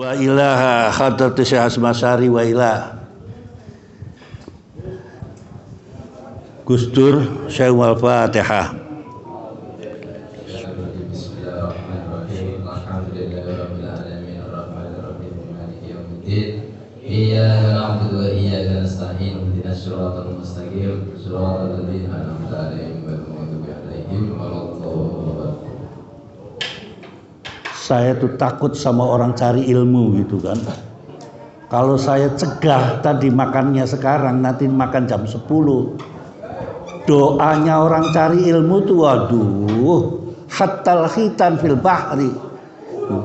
wa ilaha hadrati Syekh Asmasari wa ilah Gusdur Syekh Al-Fatihah. Bismillahirrahmanirrahim. Alhamdulillahirabbil alamin arrahmanirrahim maliki yaumiddin. Iyyaka na'budu wa iyyaka nasta'in. Ihdinas siratal mustaqim. Siratal ladzina an'amta 'alaihim ghairil maghdubi 'alaihim waladdallin. Saya tuh takut sama orang cari ilmu gitu kan. Kalau saya cegah tadi makannya sekarang, nanti makan jam 10. Doanya orang cari ilmu tuh waduh, hattal khitan fil bahri.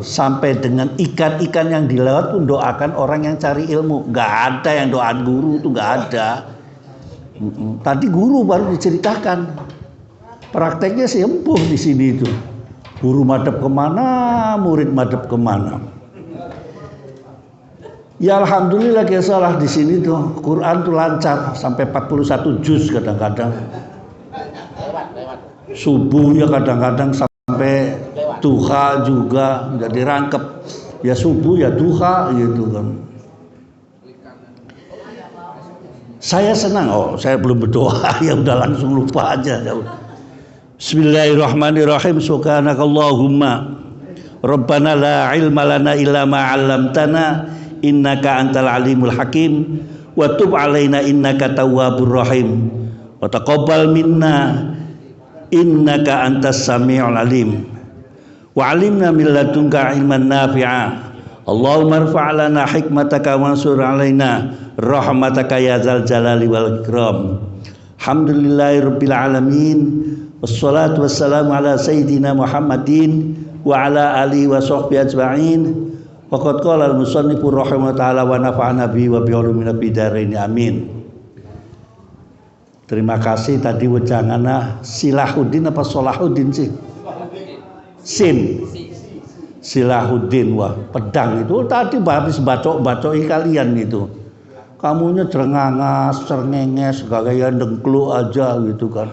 Sampai dengan ikan-ikan yang di laut pun doakan orang yang cari ilmu. Gak ada yang doa guru tuh, gak ada. Tadi guru baru diceritakan. Prakteknya sih empuh di sini itu. Guru madhep kemana, murid madhep kemana. Ya alhamdulillah salah di sini tuh Quran tuh lancar sampai 41 juz kadang-kadang. Subuh ya kadang-kadang sampai duha juga nggak dirangkep. Ya subuh ya duha gitu kan. Saya senang, saya belum berdoa ya udah langsung lupa aja ya udah. Bismillahirrahmanirrahim. Subhanakallahumma Rabbana la ilma lana illa ma 'allamtana innaka antal alimul hakim wa tub 'alaina innaka tawwabur rahim wa taqabbal minna innaka antas samiul alim wa 'allimna min ladunka ilman nafi'a. Allahumma irfa' lana hikmataka wansur 'alaina rahmataka ya dzal jalali wal ikram. Alhamdulillahirabbil alamin. Wassalatu wassalamu ala sayyidina Muhammadin wa ala alihi wa sahbihi ajma'in. Waqad qala al-musannifu rahimahullah ta'ala wa nafa'ana bihi wa bi ulumina bidarain amin. Terima kasih tadi wejanganna Silahuddin apa Solahuddin sih? Sin. Silahuddin, wah pedang itu tadi habis bacok-bacoki kalian itu. Kamunya cerengangas, cengenges, gaya dengklu aja gitu kan.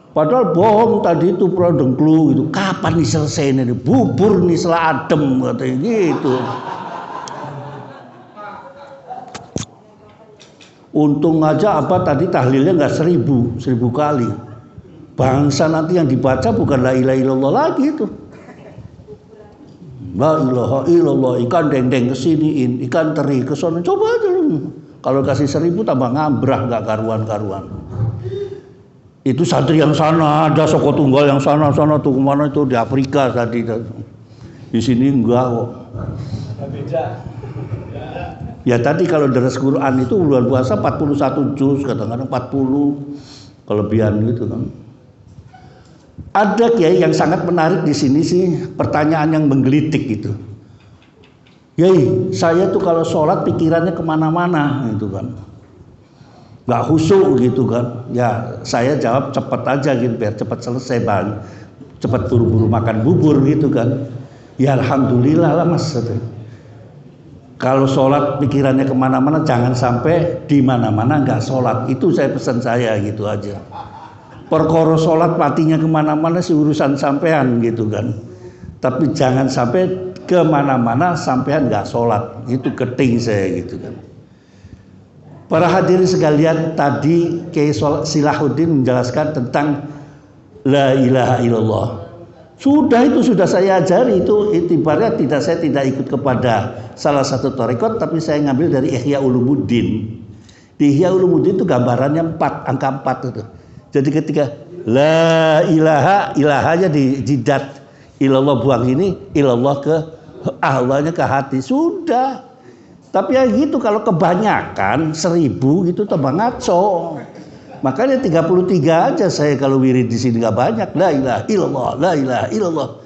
Padahal bohong tadi itu pro dengklu itu. Kapan nih selesai ini? Bubur nih setelah adem katanya gitu. Untung aja apa tadi tahlilnya nggak 1000 kali. Bangsa nanti yang dibaca bukan la ilaha illallah lagi itu. La ilaha illallah, ikan dendeng kesiniin, ikan teri kesono. Coba aja lu. Kalau kasih 1000 tambah ngambrah nggak karuan-karuan. Itu santri yang sana, ada Soko Tunggal yang sana tuh kemana itu di Afrika tadi. Di sini enggak kok. Ya tadi kalau deres Quran itu bulan puasa 41 juz, kadang-kadang 40 kelebihan gitu kan. Ada kiai yang sangat menarik di sini sih, pertanyaan yang menggelitik gitu. Yai, saya tuh kalau sholat pikirannya kemana-mana gitu kan. Gak khusyuk gitu kan. Ya saya jawab cepet aja gitu biar cepet selesai bang, cepet buru-buru makan bubur gitu kan. Ya alhamdulillah lah mas. Kalau sholat pikirannya kemana-mana, jangan sampai di mana-mana nggak sholat. Itu saya pesan saya gitu aja. Perkara sholat patinya kemana-mana sih urusan sampean gitu kan. Tapi jangan sampai kemana-mana sampean nggak sholat. Itu keting saya gitu kan. Para hadirin sekalian, tadi Kiai Silahuddin menjelaskan tentang la ilaha illallah. Sudah saya ajari itu itibarnya saya tidak ikut kepada salah satu tarekat, tapi saya ngambil dari Ihya Ulumuddin. Di Ihya Ulumuddin itu gambarannya 4, angka 4 itu. Jadi ketika la ilaha, ilahanya di jidat, illallah buang ini, illallah ke Allahnya ke hati, sudah. Tapi ya gitu, kalau kebanyakan 1000 gitu tambah ngaco. Makanya 33 aja saya kalau wirid di sini nggak banyak. La ilaha illallah, la ilaha illallah.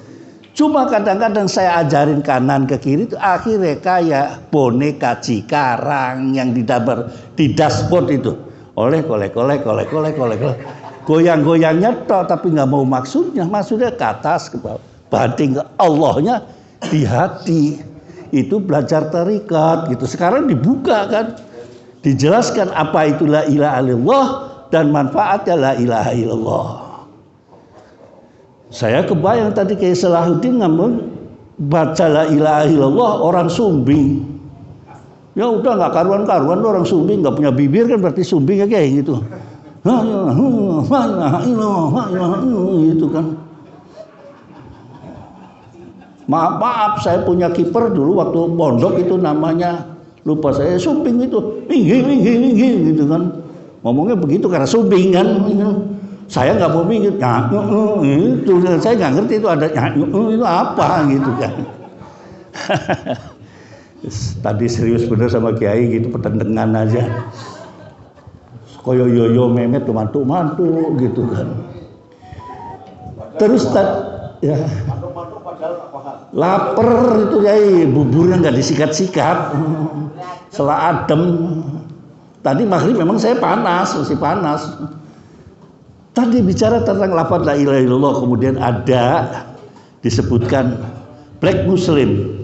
Cuma kadang-kadang saya ajarin kanan ke kiri itu akhirnya kayak boneka Cikarang yang didabar di dashboard itu. Oleh. Goyang-goyangnya toh tapi nggak mau maksudnya ke atas ke bawah. Banting ke Allahnya di hati. Itu belajar tarikat gitu. Sekarang dibuka kan, dijelaskan apa itu la ilaha illallah dan manfaatnya la ilaha illallah. Saya kebayang tadi Kiai Salahuddin ngomong baca la ilaha illallah orang sumbing. Ya udah nggak karuan-karuan orang sumbing, nggak punya bibir kan berarti sumbing ya kayak gitu. Gitu kan. Maaf, saya punya kiper dulu waktu pondok itu namanya lupa saya, sumbing itu, minggir gitu kan. Ngomongnya begitu karena sumbing kan. Saya nggak mau minggir, itu saya nggak ngerti itu ada itu apa gitu kan. Tadi serius bener sama Kiai gitu, pertendengan aja. Koyo yoyo memet mantu gitu kan. Terus ya lapar itu Kiai, buburnya nggak disikat-sikat, selah adem. Tadi maghrib memang saya masih panas. Tadi bicara tentang lafaz la ilaha illallah, kemudian ada disebutkan Black Muslim.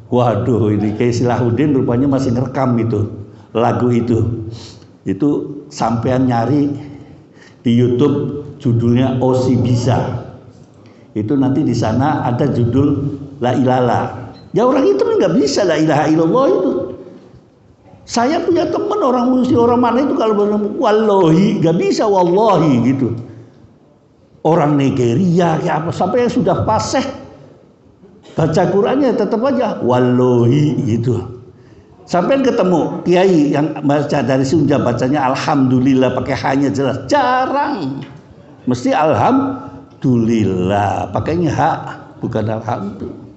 Waduh, ini kayak Silahuddin rupanya masih ngerekam itu lagu itu. Itu sampean nyari di YouTube judulnya Osi Bisa. Itu nanti di sana ada judul La Ilaha. Ya orang itu nggak bisa la ilaha illallah itu. Saya punya teman orang muslim orang mana itu kalau bilang wallahi nggak bisa wallahi gitu. Orang Nigeria kayak apa sampai yang sudah fasih baca Qurannya tetap aja wallahi gitu. Sampai ketemu kiai yang baca dari Sunda bacanya alhamdulillah pakai hanya jelas, jarang. Mesti alhamdulillah pakainya ha bukan alhamdulillah.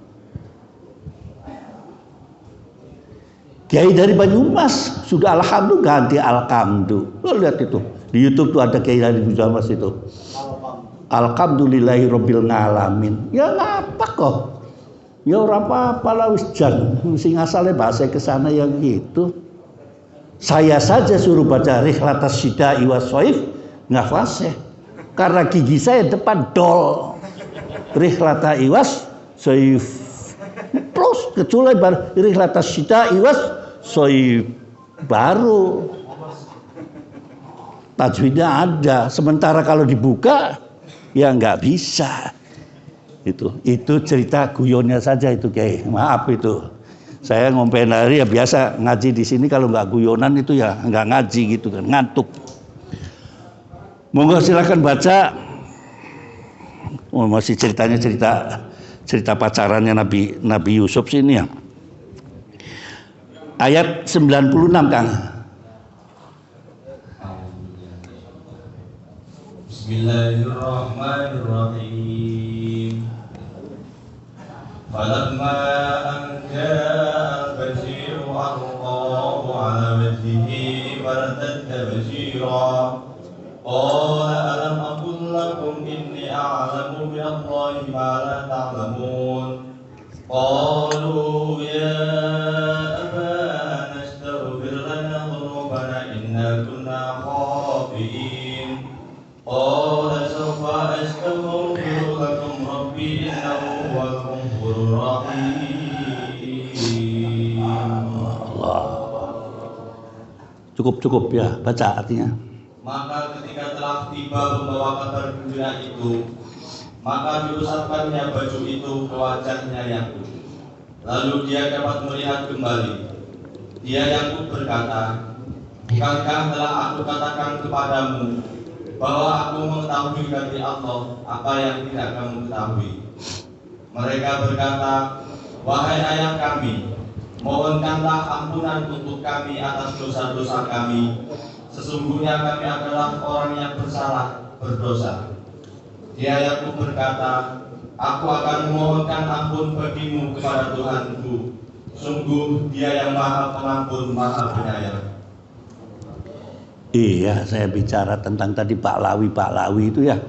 Kiai dari Banyumas sudah alhamdulillah ganti alhamdulillah. Lo lihat itu di YouTube tuh ada kiai dari Banyumas itu. Alhamdulillahirabbil alamin. Ya ngapa kok? Ya ora apa-apa lah wis jan sing asale bahasa kesana yang gitu. Saya saja suruh baca Rihlatas Syida'i was Shaif enggak fasih. Karena gigi saya depan dol. Rihlata iwas Shaif. Terus kecuali Rihlatas Syida'i was Shaif baru tajwidnya ada. Sementara kalau dibuka ya enggak bisa. Itu cerita guyonnya saja itu Kiai. Maaf itu. Saya ngompen hari ya biasa ngaji di sini kalau nggak guyonan itu ya nggak ngaji gitu kan, ngantuk. Monggo silakan baca. Oh, masih cerita pacarannya Nabi Yusuf sini ya. Ayat 96 Kang. Bismillahirrahmanirrahim. Falamma an jaa al-bashiru alqahu ala wajhihi fartadda bashira. Qala alam aqul lakum inni a'lamu min Allahi ma la ta'lamun. Qalu ya abana astaghfir lana dhunubana inna kunna khati'in. Qala sawfa astaghfiru lakum rabbi innahu huwal ghafurur rahim. Cukup ya, baca artinya. Maka ketika telah tiba membawa kabar gembira itu, maka diusapkannya baju itu ke wajahnya Yakub. Lalu dia dapat melihat kembali. Dia Yakub berkata, bukankah telah aku katakan kepadamu bahwa aku mengetahui dari Allah apa yang tidak kamu ketahui. Mereka berkata, wahai ayah kami, mohonkanlah ampunan untuk kami atas dosa-dosa kami. Sesungguhnya kami adalah orang yang berdosa. Dia Yakub berkata, aku akan memohonkan ampun bagimu kepada Tuhanku. Sungguh Dia yang Maha Pengampun, Maha Penyayang. Iya, saya bicara tentang tadi Baklawi itu ya.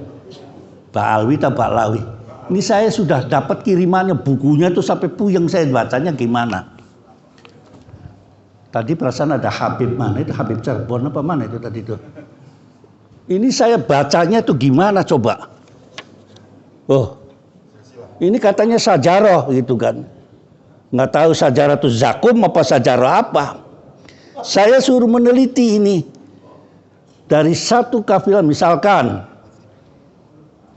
Baklawi atau Baklawi. Ini saya sudah dapat kirimannya bukunya tuh sampai puyeng saya bacanya gimana. Tadi perasaan ada Habib mana itu, Habib Cirebon apa mana itu tadi itu. Ini saya bacanya tuh gimana coba. Oh, ini katanya sajarah gitu kan. Nggak tahu sajarah itu zakum apa sajarah apa. Saya suruh meneliti ini. Dari satu kafilah misalkan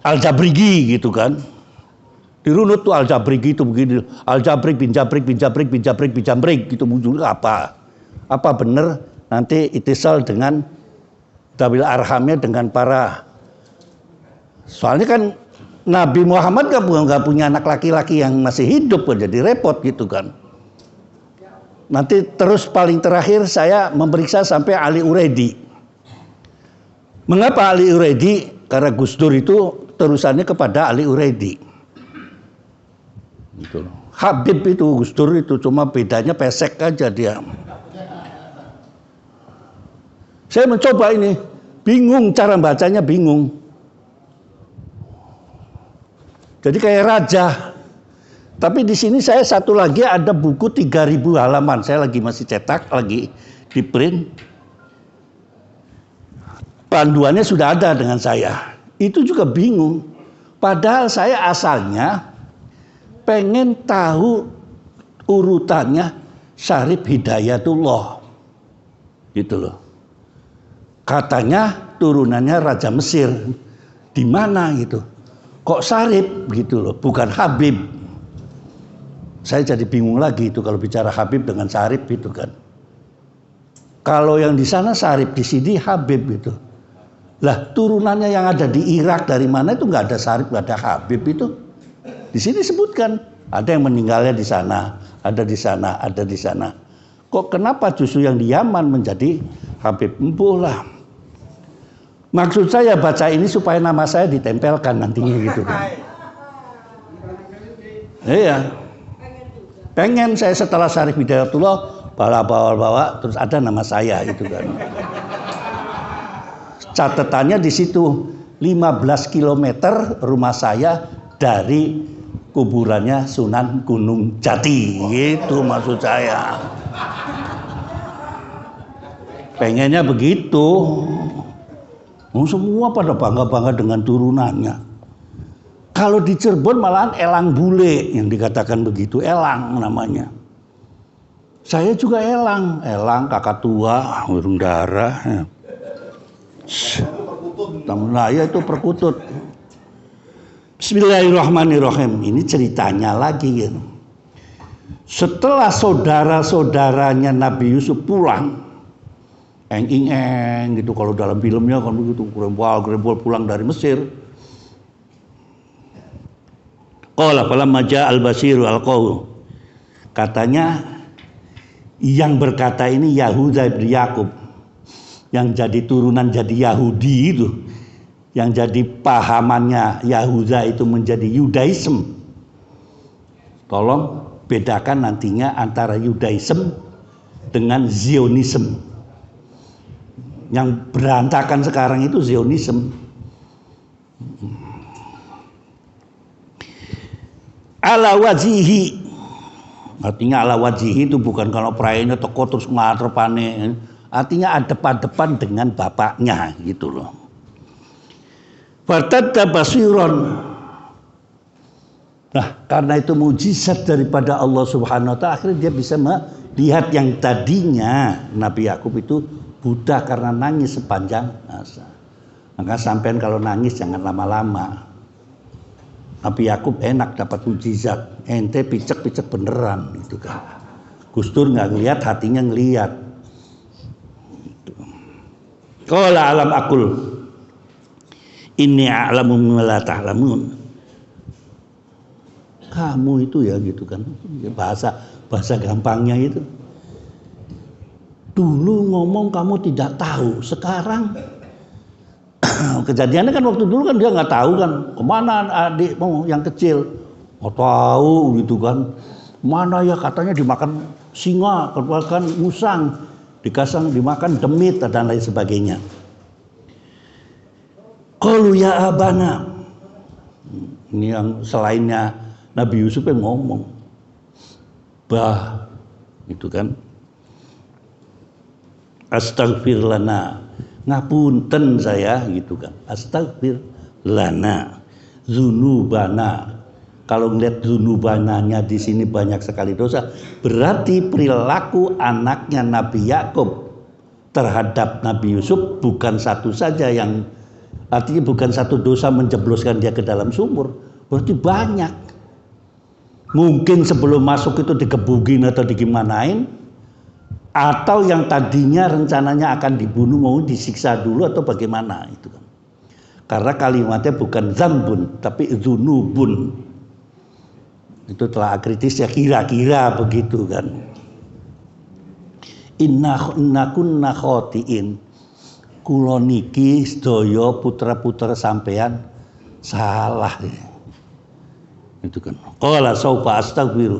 Al-Jabrigi gitu kan. Dirunut tuh Al-Jabrik itu begini, Al-Jabrik bin Jabrik bin Jabrik bin Jabrik bin Jabrik gitu muncul apa? Apa benar nanti itisal dengan Dawil Arhamnya dengan para, soalnya kan Nabi Muhammad nggak punya anak laki-laki yang masih hidup, jadi repot gitu kan. Nanti terus paling terakhir saya memeriksa sampai Ali Uredi. Mengapa Ali Uredi? Karena Gus Dur itu terusannya kepada Ali Uredi. Gitu. Habib itu Gus Dur itu cuma bedanya pesek aja dia. Saya mencoba ini, bingung cara bacanya, bingung. Jadi kayak raja. Tapi di sini saya satu lagi ada buku 3.000 halaman. Saya lagi masih cetak, lagi di print. Panduannya sudah ada dengan saya. Itu juga bingung. Padahal saya asalnya pengen tahu urutannya Syarif Hidayatullah. Gitu loh. Katanya turunannya Raja Mesir. Di mana gitu? Kok Syarif gitu loh, bukan Habib. Saya jadi bingung lagi itu kalau bicara Habib dengan Syarif itu kan. Kalau yang di sana Syarif, di sini Habib gitu. Lah turunannya yang ada di Irak dari mana itu nggak ada Syarif, nggak ada Habib itu. Di sini sebutkan ada yang meninggalnya di sana, ada di sana, ada di sana. Kok kenapa justru yang di Yaman menjadi Habib? Empuh lah. Maksud saya baca ini supaya nama saya ditempelkan nantinya gitu kan. Iya. Pengen saya setelah Syarif Hidayatullah bawa terus ada nama saya itu kan. Catatannya di situ 15 km rumah saya dari kuburannya Sunan Gunung Jati, gitu maksud saya. Pengennya begitu. Semua pada bangga-bangga dengan turunannya. Kalau di Cirebon malahan elang bule yang dikatakan begitu, elang namanya. Saya juga elang kakak tua, urung darah. Tamu saya itu perkutut. Bismillahirrahmanirrahim. Ini ceritanya lagi gitu. Setelah saudara-saudaranya Nabi Yusuf pulang, eng gitu kalau dalam filmnya kan begitu, gerembol pulang dari Mesir. Qala falamma ja'a al-basiru al-qaw. Katanya yang berkata ini Yahuda bin Yakub, yang jadi turunan jadi Yahudi itu, yang jadi pahamannya Yahuda itu menjadi Yudaism. Tolong bedakan nantinya antara Yudaism dengan Zionism. Yang berantakan sekarang itu Zionism. Ala wajihi, artinya ala wajihi itu bukan kalau perayanya teko terus ngatrepane, artinya adep-adepan dengan bapaknya gitu loh. Fartadda basiron. Nah, karena itu mujizat daripada Allah Subhanahu wa taala, akhirnya dia bisa melihat yang tadinya Nabi Yakub itu buta karena nangis sepanjang masa. Maka sampean kalau nangis jangan lama-lama. Nabi Yakub enak dapat mujizat, ente picek-picek beneran gitu kan. Gus Dur nggak ngelihat, hatinya ngelihat. Qala alam akul inni a'lamu ma la ta'lamun. Kamu itu ya gitu kan, bahasa gampangnya itu. Dulu ngomong kamu tidak tahu, sekarang kejadiannya kan waktu dulu kan dia nggak tahu kan kemana adik yang kecil, nggak tahu gitu kan, mana ya katanya dimakan singa, dimakan musang, dimakan demit dan lain sebagainya. Qalu ya abana, ini yang selainnya Nabi Yusuf yang ngomong, bah itu kan, astaghfir lana, ngapunten saya gitu kan, astaghfir lana zunubana. Kalau ngeliat zunubananya di sini banyak sekali dosa, berarti perilaku anaknya Nabi Yakub terhadap Nabi Yusuf bukan satu saja yang artinya bukan satu dosa menjebloskan dia ke dalam sumur, berarti banyak. mungkin sebelum masuk itu digebugin atau digimanain, atau yang tadinya rencananya akan dibunuh mau disiksa dulu atau bagaimana itu kan. Karena kalimatnya bukan zambun tapi dzunubun. Itu telah kritis ya, kira-kira begitu kan. Inna kunna khotiin. Kula niki sedaya putra-putra sampean salah. Itu kan. Qala saufa astaghfiru.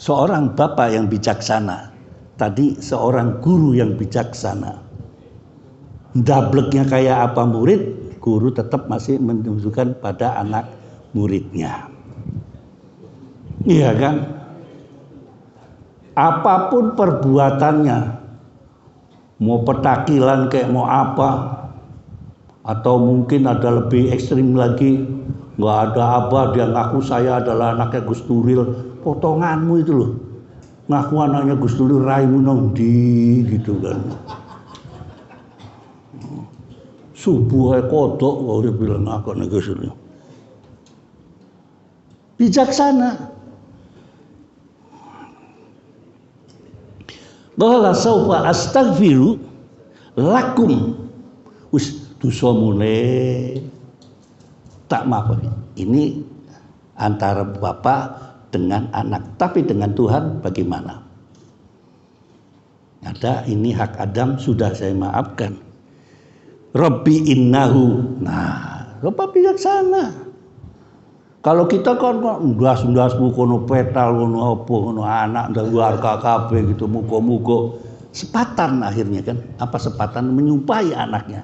Seorang bapak yang bijaksana, tadi seorang guru yang bijaksana. Dableknya kayak apa murid, guru tetap masih menunjukkan pada anak muridnya. Iya kan? Apapun perbuatannya, mau petakilan kayak mau apa, atau mungkin ada lebih ekstrim lagi, nggak ada apa, dia ngaku saya adalah anaknya Gus Duril, potonganmu itu loh, ngaku anaknya Gus Duril, raimu nongdi gitu kan. Subuh kodok, dia bilang aku nih Gus Duril. Bijaksana. Qala saufa astaghfiru lakum. Wis dosa mulai tak maafin. Ini antara bapak dengan anak, tapi dengan Tuhan bagaimana? Ada ini hak Adam sudah saya maafkan. Rabbi innahu. Nah, Bapak bijaksana. Kalau kita kan ndas-ndas kono petal kono apa kono anak dan keluarga kabeh gitu muga-muga sepatan akhirnya kan. Apa sepatan menyumpahi anaknya.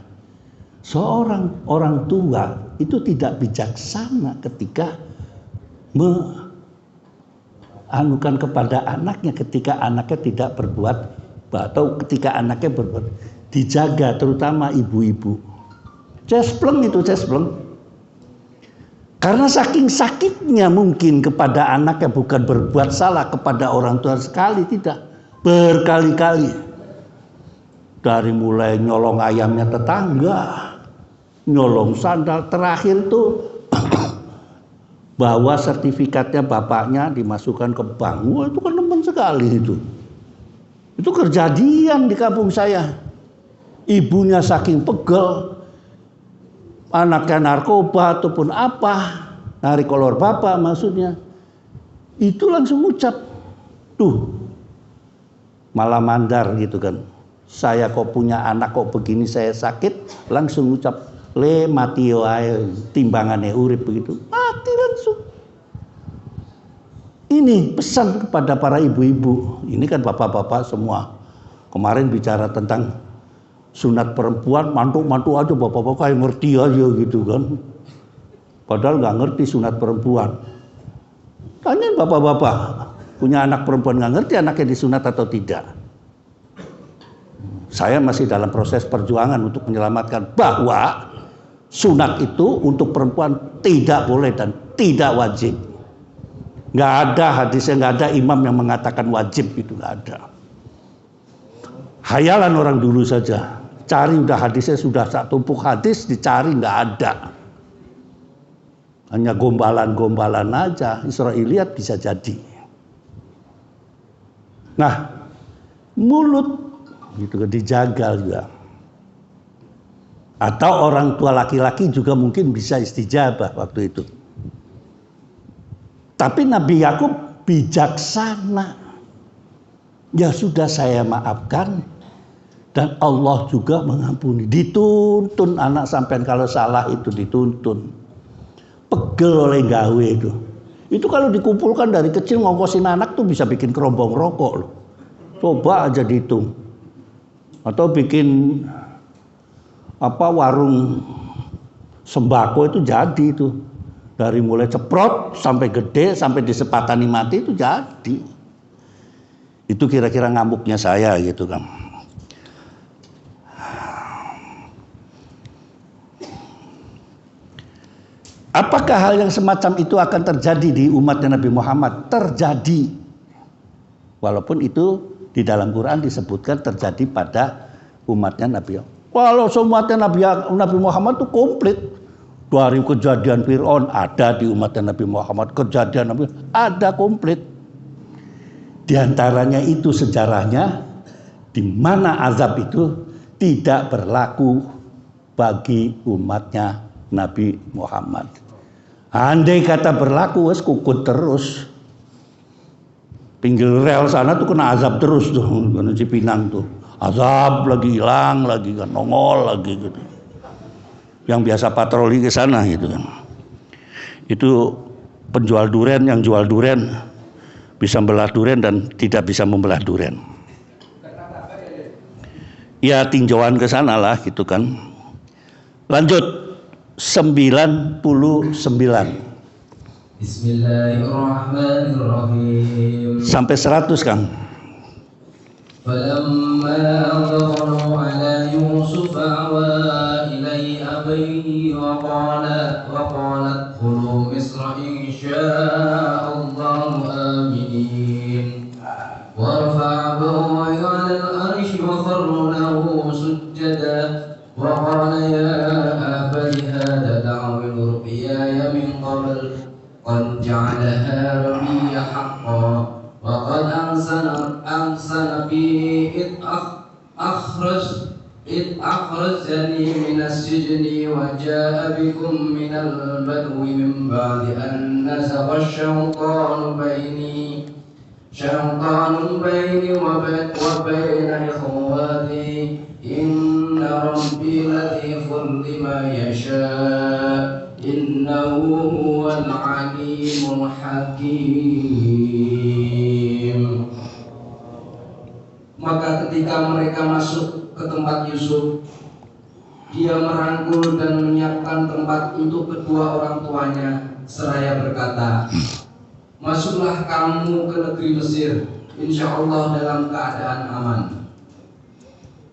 Seorang orang tua itu tidak bijaksana ketika menganukan kepada anaknya ketika anaknya tidak berbuat atau ketika anaknya berbuat. Dijaga terutama ibu-ibu. Cespleng itu cespleng. Karena saking sakitnya mungkin kepada anak yang bukan berbuat salah kepada orang tua sekali, tidak. Berkali-kali. Dari mulai nyolong ayamnya tetangga, nyolong sandal, terakhir tuh bawa sertifikatnya bapaknya dimasukkan ke bank. Wah, itu kan nemen sekali itu. Itu kejadian di kampung saya. Ibunya saking pegel, anaknya narkoba ataupun apa, narik kolor bapak maksudnya, itu langsung ucap, tuh malah mandar gitu kan, saya kok punya anak kok begini saya sakit, langsung ucap le mati wae timbangannya urip begitu, mati langsung. Ini pesan kepada para ibu-ibu, ini kan bapak-bapak semua kemarin bicara tentang sunat perempuan, mantu-mantu aja bapak-bapak yang ngerti aja gitu kan. Padahal nggak ngerti sunat perempuan. Tanyain bapak-bapak, punya anak perempuan nggak ngerti anaknya disunat atau tidak. Saya masih dalam proses perjuangan untuk menyelamatkan bahwa sunat itu untuk perempuan tidak boleh dan tidak wajib. Nggak ada hadisnya, nggak ada imam yang mengatakan wajib, itu nggak ada. Hayalan orang dulu saja. Cari udah hadisnya sudah satu tumpuk hadis dicari nggak ada. Hanya gombalan-gombalan aja. Israiliyat bisa jadi. Nah, mulut gitu dijaga juga. Atau orang tua laki-laki juga mungkin bisa istijabah waktu itu. Tapi Nabi Yakub bijaksana. Ya sudah saya maafkan. Dan Allah juga mengampuni. Dituntun anak sampean kalau salah itu dituntun. Pegel oleh gawe itu. Itu kalau dikumpulkan dari kecil ngongkosin anak tuh bisa bikin kerombong rokok loh. Coba aja dihitung. Atau bikin apa warung sembako itu jadi itu. Dari mulai ceprot sampai gede sampai disepatani mati itu jadi. Itu kira-kira ngamuknya saya gitu kan. Apakah hal yang semacam itu akan terjadi di umatnya Nabi Muhammad? Terjadi. Walaupun itu di dalam Quran disebutkan terjadi pada umatnya Nabi. Kalau umatnya Nabi Muhammad itu komplit. Dari kejadian Fir'aun ada di umat Nabi Muhammad, kejadian Nabi ada komplit. Di antaranya itu sejarahnya di mana azab itu tidak berlaku bagi umatnya Nabi Muhammad. Andai kata berlaku, wes kukut terus. Pinggir rel sana tuh kena azab terus tuh, kena Cipinang tuh. Azab lagi hilang lagi kan, nongol lagi gitu. Yang biasa patroli ke sana gitu kan. Itu penjual durian yang jual durian bisa membelah durian dan tidak bisa membelah durian. Ya tinjauan ke sana lah gitu kan. Lanjut 99. Bismillahirrahmanirrahim. Sampai 100 kan. فلما أظهروا على يوسف أوى إليه أبيه وقال ادخلوا مصر إن شاء الله آمنين ورفع أبويه على العرش وخروا له سجدا وقال يا أبت هذا تعويل رؤياي من قبل قد جعلها ربي حقا وقد أحسن بي إذ أخرجني من السجن وجاء بكم من البدو من بعد أن نزغ الشيطان بيني وبين إخواتي إن ربي لطيف لما يشاء إنه هو العليم الحكيم. Maka ketika mereka masuk ke tempat Yusuf, dia merangkul dan menyiapkan tempat untuk kedua orang tuanya seraya berkata, masuklah kamu ke negeri Mesir, insya Allah dalam keadaan aman.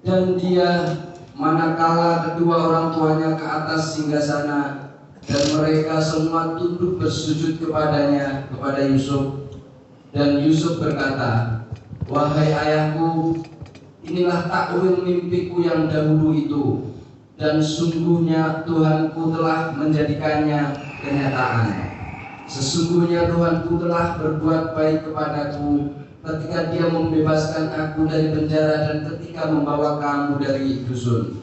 Dan dia manakala kedua orang tuanya ke atas singgasana dan mereka semua tunduk bersujud kepadanya, kepada Yusuf. Dan Yusuf berkata, wahai ayahku, inilah takwil mimpiku yang dahulu itu, dan sungguhnya Tuhanku telah menjadikannya kenyataan. Sesungguhnya Tuhanku telah berbuat baik kepadaku ketika Dia membebaskan aku dari penjara dan ketika membawa kamu dari dusun.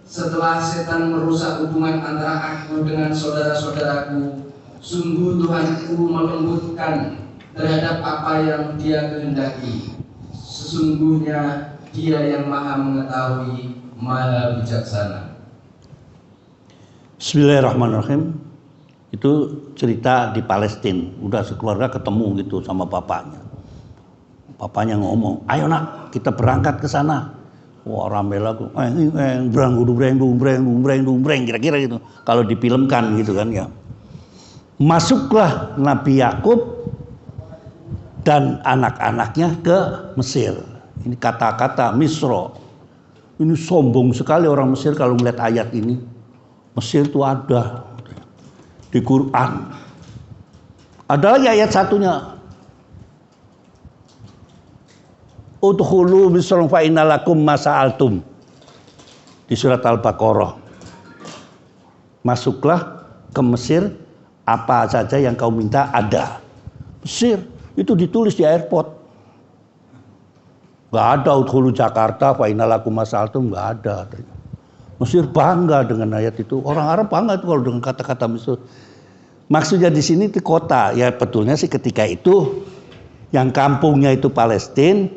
Setelah setan merusak hubungan antara aku dengan saudara-saudaraku, sungguh Tuhanku melembutkan terhadap apa yang Dia kehendaki. Sesungguhnya Dia yang Maha Mengetahui, Maha Bijaksana. Bismillahirrahmanirrahim. Itu cerita di Palestina. Udah sekeluarga ketemu gitu sama bapaknya. Bapaknya ngomong, ayo nak kita berangkat ke sana. Wah rame lagu, dumbreng, kira-kira gitu. Kalau difilmkan gitu kan ya. Masuklah Nabi Yakub dan anak-anaknya ke Mesir. Ini kata-kata Misra. Ini sombong sekali orang Mesir kalau melihat ayat ini. Mesir itu ada di Quran. Ada lagi ayat satunya. Udkhulu misran fa innalakum masa'altum. Di surat Al-Baqarah. Masuklah ke Mesir, apa saja yang kau minta ada. Mesir itu ditulis di airport. Gak ada udkhulu Jakarta fa innalakum masa'altum, gak ada. Mesir bangga dengan ayat itu. Orang Arab bangga itu kalau dengan kata-kata Mesir. Maksudnya di sini di kota. Ya betulnya sih ketika itu yang kampungnya itu Palestina,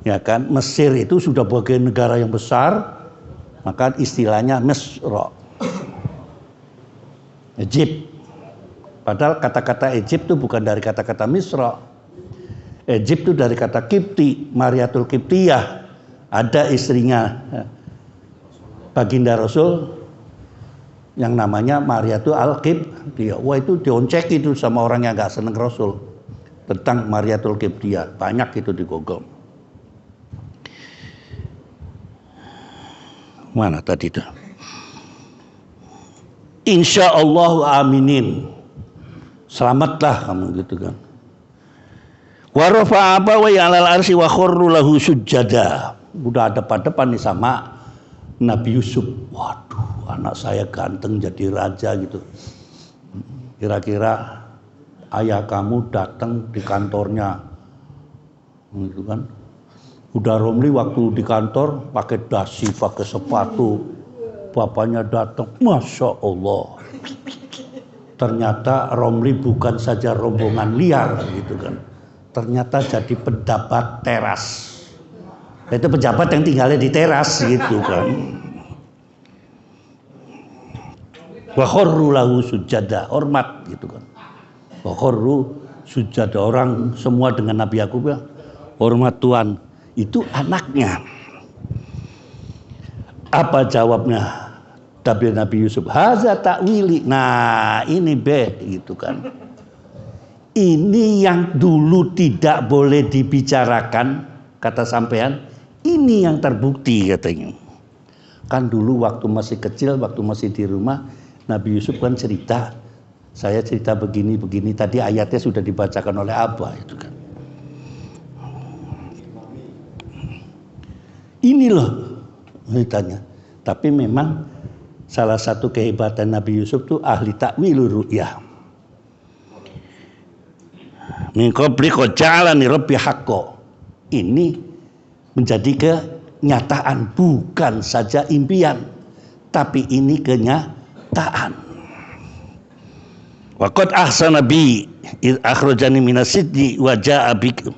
ya kan, Mesir itu sudah bagian negara yang besar, maka istilahnya Misra, Egypt. Padahal kata-kata Egypt itu bukan dari kata-kata Misra. Egypt itu dari kata Kipti, Mariatul Kiptiyah. Ada istrinya baginda Rasul yang namanya Mariatul Al-Kiptiyah. Wah itu dioncek itu sama orang yang gak seneng Rasul tentang Mariatul Kiptiyah. Banyak itu di Google. Mana tadi itu? Insya Allah aminin. Selamatlah kamu gitu kan. Wa rafa'a abawayhi 'alal arsy wa kharru lahu sujada. Udah depan-depan nih sama Nabi Yusuf. Waduh, anak saya ganteng jadi raja gitu. Kira-kira ayah kamu datang di kantornya, gitu kan? Udah Romli waktu di kantor pakai dasi, pakai sepatu, bapaknya datang, masya Allah. Ternyata Romli bukan saja rombongan liar, gitu kan? Ternyata jadi pejabat teras. Itu pejabat yang tinggalnya di teras gitu kan. Wa kharru lahu sujada, hormat gitu kan. Wa kharru sujada, orang semua dengan Nabi Yakub ya, hormat Tuhan. Itu anaknya. Apa jawabnya Nabi Yusuf? Haza ta'wili. Nah, ini gitu kan. Ini yang dulu tidak boleh dibicarakan, kata sampean. Ini yang terbukti katanya. Kan dulu waktu masih kecil, waktu masih di rumah, Nabi Yusuf kan cerita, saya cerita begini-begini, tadi ayatnya sudah dibacakan oleh Abah itu kan. Ini loh ceritanya. Tapi memang salah satu kehebatan Nabi Yusuf itu ahli takwilur ru'yah. Min qabli qad ja'alani rabbi haqqo. Ini menjadi kenyataan, bukan saja impian, tapi ini kenyataan. Wa qad ahsana bi id akhrajani minas sijni wa jaa bikum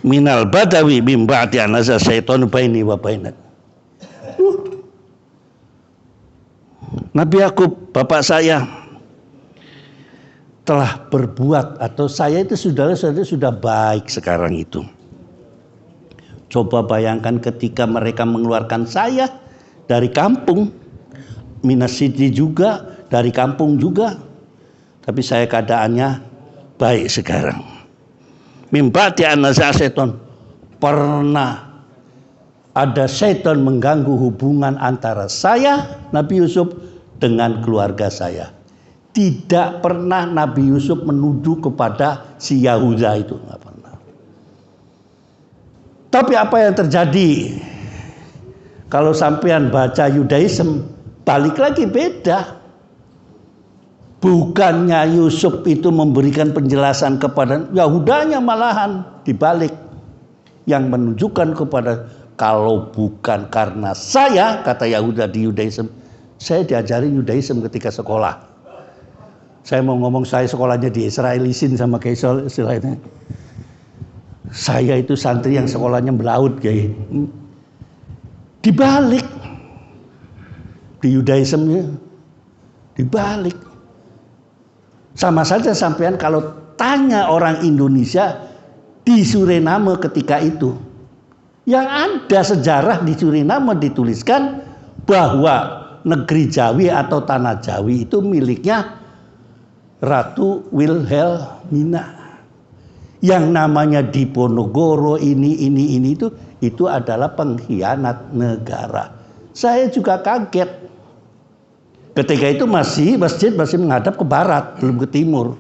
minal badawi min ba'di an nazala syaitanu baini wa bainak. Nabi Yakub, bapak saya, telah berbuat, atau saya itu sudah baik sekarang itu. Coba bayangkan ketika mereka mengeluarkan saya dari kampung, minas sijni juga, dari kampung juga, tapi saya keadaannya baik sekarang. Mimbati an-naz'a seton, pernah ada seton mengganggu hubungan antara saya, Nabi Yusuf, dengan keluarga saya. Tidak pernah Nabi Yusuf menuju kepada si Yahuda itu, nggak pernah. Tapi apa yang terjadi? Kalau sampean baca Yudaism, balik lagi beda. Bukannya Yusuf itu memberikan penjelasan kepada Yahudanya, malahan dibalik. Yang menunjukkan kepada, kalau bukan karena saya, kata Yahuda di Yudaism, saya diajarin Yudaism ketika sekolah. Saya mau ngomong, saya sekolahnya di Israelisin sama kayak istilahnya. Saya itu santri yang sekolahnya melaut kayak dibalik. Di Yudaism ya dibalik. Sama saja sampean kalau tanya orang Indonesia di Suriname ketika itu, yang ada sejarah di Suriname dituliskan bahwa negeri Jawi atau tanah Jawi itu miliknya Ratu Wilhelmina. Yang namanya Diponegoro ini itu adalah pengkhianat negara. Saya juga kaget. Ketika itu masjid masih menghadap ke barat, belum ke timur.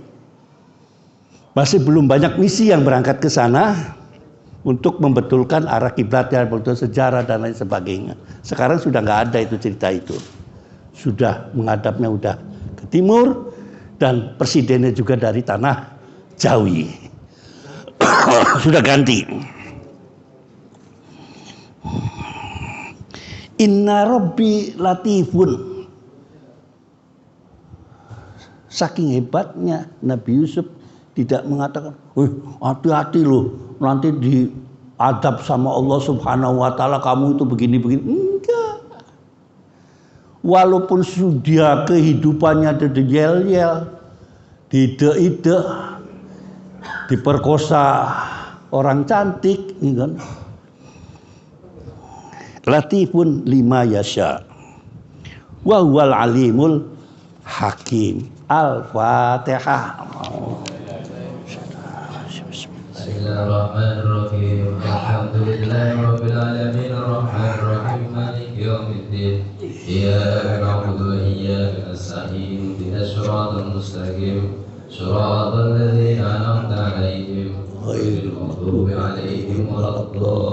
Masih belum banyak misi yang berangkat ke sana untuk membetulkan arah kiblatnya, betul sejarah dan lain sebagainya. Sekarang sudah nggak ada itu cerita itu. Sudah menghadapnya udah ke timur. Dan presidennya juga dari tanah Jawi. Sudah ganti. Inna Rabbi latifun. Saking hebatnya Nabi Yusuf tidak mengatakan, hati-hati loh, nanti diadab sama Allah Subhanahu wa Ta'ala, kamu itu begini-begini. Enggak. Walaupun sudah kehidupannya didel-del, ide-ide, diperkosa orang cantik, kan? Latifun lima yasha, wa huwal alimul hakim. Al-Fatihah. Bismillahirrahmanirrahim. Alhamdulillahirabbil alamin arrahmanir rahim maliki yaumiddin. Iyyaka na'budu wa iyyaka nasta'in. Ihdinas siratal mustaqim. Siratal ladzina an'amta 'alaihim ghairil maghdubi 'alaihim waladdallin.